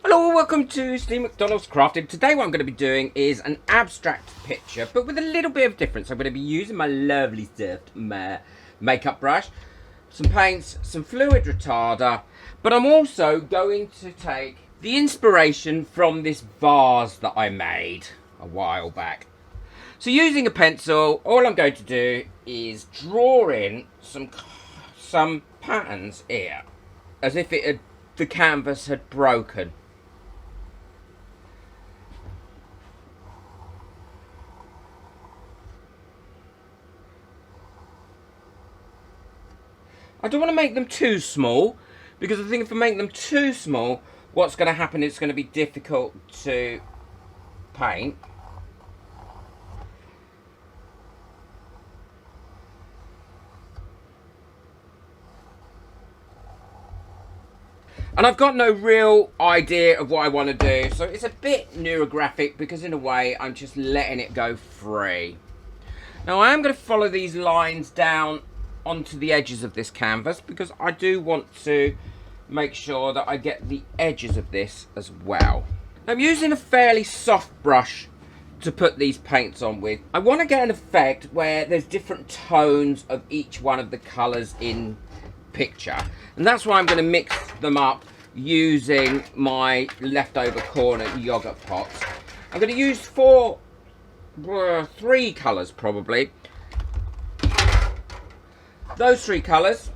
Hello, welcome to Steve McDonald's Crafting. Today what I'm going to be doing is an abstract picture, but with a little bit of difference. I'm going to be using my lovely soft makeup brush, some paints, some fluid retarder, but I'm also going to take the inspiration from this vase that I made a while back. So using a pencil, all I'm going to do is draw in some patterns here, as if the canvas had broken. I don't want to make them too small, because I think if I make them too small, what's going to happen is it's going to be difficult to paint. And I've got no real idea of what I want to do, so it's a bit neurographic because in a way I'm just letting it go free. Now I am going to follow these lines down onto the edges of this canvas because I do want to make sure that I get the edges of this as well. I'm using a fairly soft brush to put these paints on with. I want to get an effect where there's different tones of each one of the colours in picture, and that's why I'm going to mix them up using my leftover corner yogurt pots. I'm going to use three colours probably. Those three colours.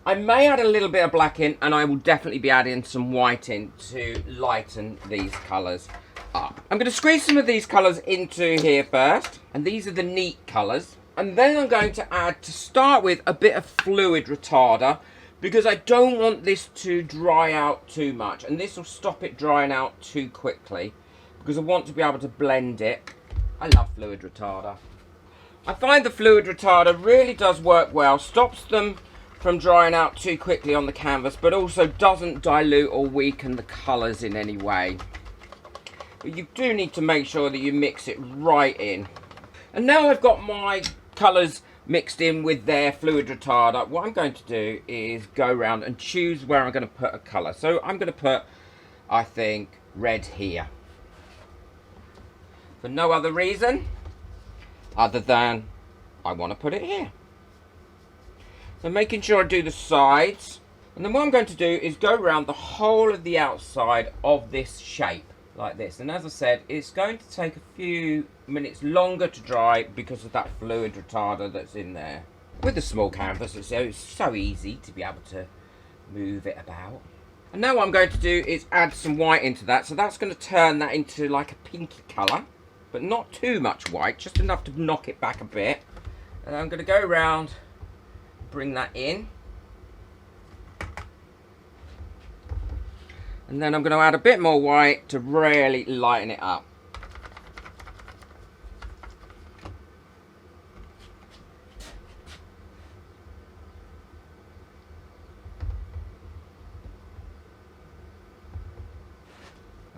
I may add a little bit of black in, and I will definitely be adding some white in to lighten these colours up. I'm going to squeeze some of these colours into here first, and these are the neat colours. And then I'm going to add, to start with, a bit of fluid retarder, because I don't want this to dry out too much, and this will stop it drying out too quickly, because I want to be able to blend it. I love fluid retarder. I find the fluid retarder really does work well, stops them from drying out too quickly on the canvas, but also doesn't dilute or weaken the colours in any way. But you do need to make sure that you mix it right in. And now I've got my colours mixed in with their fluid retarder, what I'm going to do is go around and choose where I'm going to put a colour. So I'm going to put, I think, red here. For no other reason other than I want to put it here. So making sure I do the sides, and then what I'm going to do is go around the whole of the outside of this shape like this. And as I said, it's going to take a few minutes longer to dry because of that fluid retarder that's in there. With a small canvas, it's so easy to be able to move it about. And now what I'm going to do is add some white into that. So that's going to turn that into like a pinky colour, but not too much white, just enough to knock it back a bit. And I'm going to go around, bring that in. And then I'm going to add a bit more white to really lighten it up.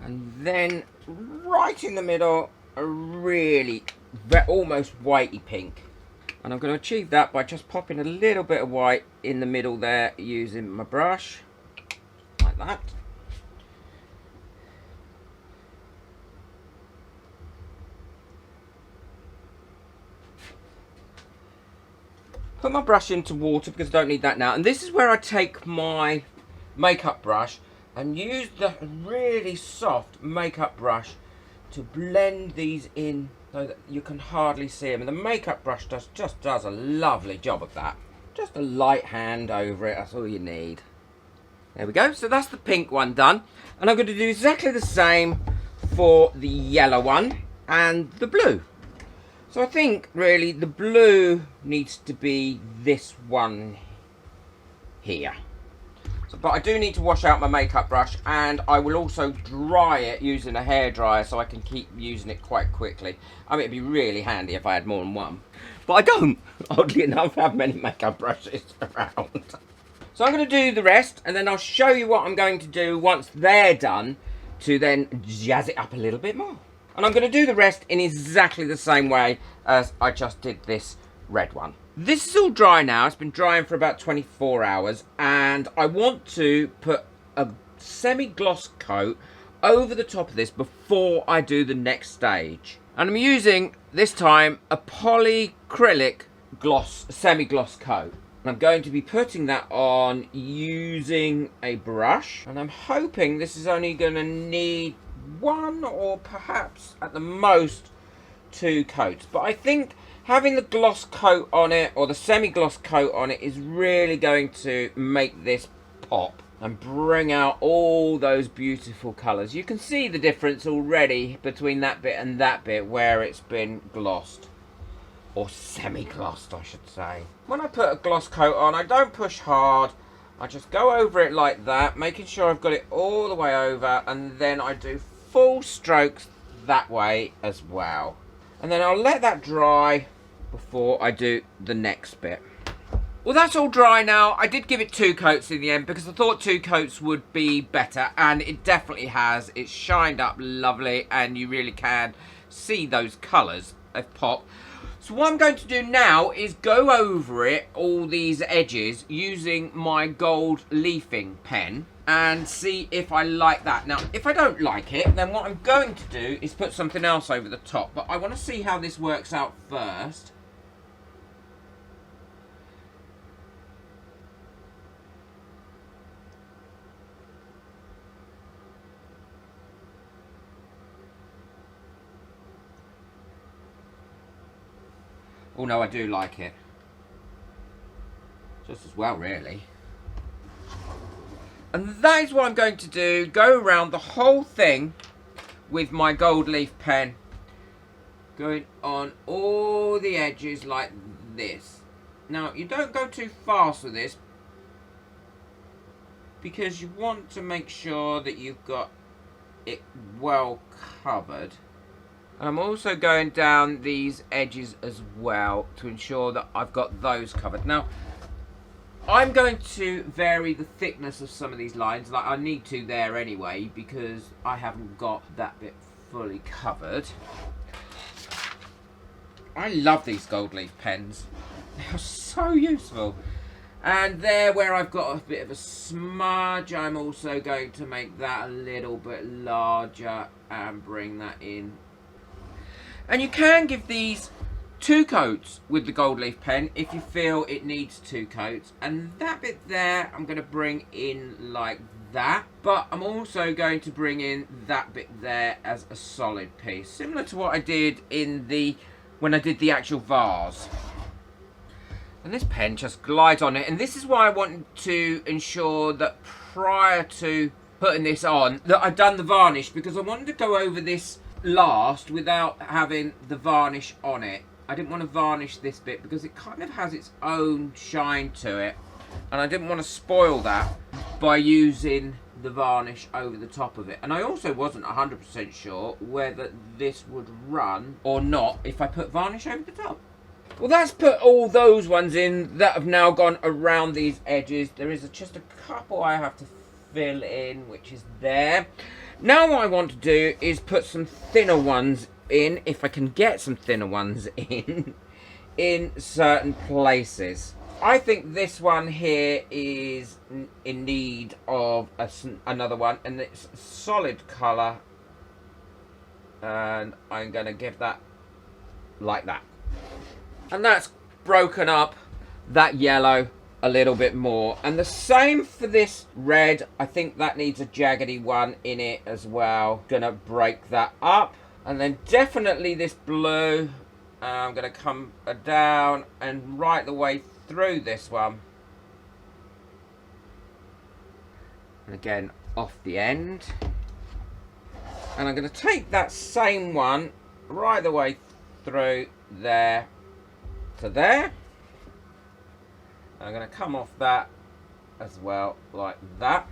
And then right in the middle, a really almost whitey pink. And I'm going to achieve that by just popping a little bit of white in the middle there using my brush, like that. Put my brush into water because I don't need that now. And this is where I take my makeup brush and use the really soft makeup brush to blend these in so that you can hardly see them. And the makeup brush just does a lovely job of that. Just a light hand over it, that's all you need. There we go. So that's the pink one done. And I'm going to do exactly the same for the yellow one and the blue. So I think really the blue needs to be this one here. But I do need to wash out my makeup brush, and I will also dry it using a hairdryer so I can keep using it quite quickly. I mean, it'd be really handy if I had more than one. But I don't, oddly enough, have many makeup brushes around. So I'm going to do the rest, and then I'll show you what I'm going to do once they're done to then jazz it up a little bit more. And I'm going to do the rest in exactly the same way as I just did this red one. This is all dry now. It's been drying for about 24 hours, and I want to put a semi-gloss coat over the top of this before I do the next stage. And I'm using, this time, a polyacrylic gloss, semi-gloss coat. I'm going to be putting that on using a brush. And I'm hoping this is only going to need one or perhaps at the most 2 coats. But I think having the gloss coat on it, or the semi-gloss coat on it, is really going to make this pop and bring out all those beautiful colours. You can see the difference already between that bit and that bit where it's been glossed. Or semi-glossed, I should say. When I put a gloss coat on, I don't push hard. I just go over it like that, making sure I've got it all the way over, and then I do full strokes that way as well. And then I'll let that dry before I do the next bit. Well, that's all dry now. I did give it 2 coats in the end because I thought 2 coats would be better, and it definitely has. It's shined up lovely, and you really can see those colours of pop. So what I'm going to do now is go over it, all these edges, using my gold leafing pen and see if I like that. Now, if I don't like it, then what I'm going to do is put something else over the top. But I want to see how this works out first. Oh no, I do like it. Just as well, really. And that is what I'm going to do. Go around the whole thing with my gold leaf pen. Going on all the edges like this. Now, you don't go too fast with this, because you want to make sure that you've got it well covered. And I'm also going down these edges as well to ensure that I've got those covered. Now, I'm going to vary the thickness of some of these lines. Like, I need to there anyway, because I haven't got that bit fully covered. I love these gold leaf pens. They're so useful. And there where I've got a bit of a smudge, I'm also going to make that a little bit larger and bring that in. And you can give these 2 coats with the gold leaf pen if you feel it needs 2 coats. And that bit there, I'm going to bring in like that. But I'm also going to bring in that bit there as a solid piece. Similar to what I did in when I did the actual vase. And this pen just glides on it. And this is why I wanted to ensure that prior to putting this on, that I've done the varnish. Because I wanted to go over this last without having the varnish on it. I didn't want to varnish this bit because it kind of has its own shine to it, and I didn't want to spoil that by using the varnish over the top of it. And I also wasn't 100% sure whether this would run or not if I put varnish over the top. Well, that's put all those ones in that have now gone around these edges. There is just a couple I have to fill in, which is there. Now what I want to do is put some thinner ones in, if I can get some thinner ones in certain places. I think this one here is in need of another one, and it's solid colour, and I'm going to give that like that. And that's broken up that yellow a little bit more. And the same for this red. I think that needs a jaggedy one in it as well. Gonna break that up. And then definitely this blue. I'm gonna come down and right the way through this one. And again, off the end. And I'm gonna take that same one right the way through there to there. I'm going to come off that as well, like that.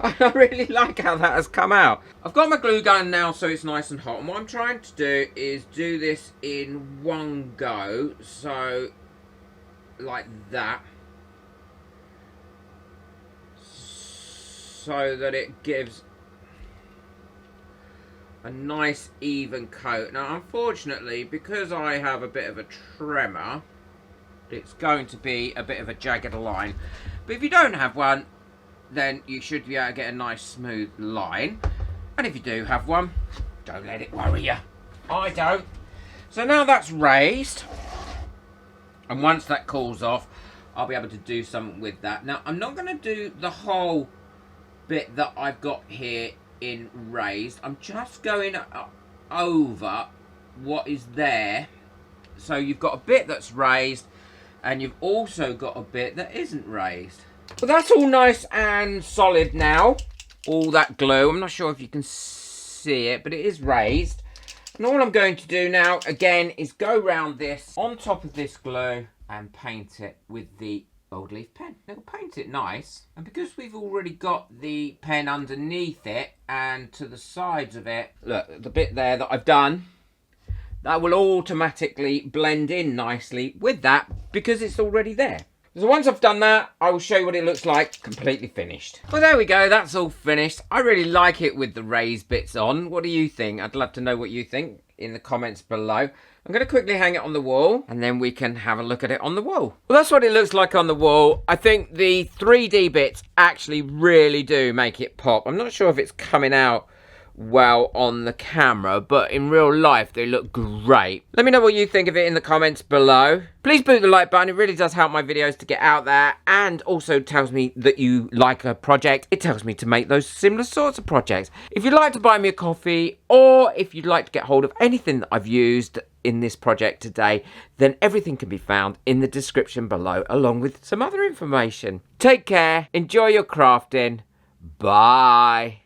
I really like how that has come out. I've got my glue gun now, so it's nice and hot. And what I'm trying to do is do this in one go. So like that, so that it gives a nice even coat. Now unfortunately, because I have a bit of a tremor, it's going to be a bit of a jagged line, but if you don't have one, then you should be able to get a nice smooth line. And if you do have one, don't let it worry you. I don't. So now that's raised, and once that cools off, I'll be able to do something with that. Now I'm not going to do the whole bit that I've got here in raised. I'm just going over what is there. So you've got a bit that's raised, and you've also got a bit that isn't raised. Well, that's all nice and solid now. All that glue, I'm not sure if you can see it, but it is raised. And all I'm going to do now, again, is go round this on top of this glue and paint it with the gold leaf pen. It'll paint it nice. And because we've already got the pen underneath it and to the sides of it, look, the bit there that I've done, that will automatically blend in nicely with that because it's already there. So once I've done that, I will show you what it looks like completely finished. Well, there we go. That's all finished. I really like it with the raised bits on. What do you think? I'd love to know what you think in the comments below. I'm going to quickly hang it on the wall, and then we can have a look at it on the wall. Well, that's what it looks like on the wall. I think the 3D bits actually really do make it pop. I'm not sure if it's coming out well on the camera, but in real life they look great. Let me know what you think of it in the comments below. Please boot the like button. It really does help my videos to get out there, and also tells me that you like a project. It tells me to make those similar sorts of projects. If you'd like to buy me a coffee, or if you'd like to get hold of anything that I've used in this project today, then everything can be found in the description below, along with some other information. Take care, enjoy your crafting, bye.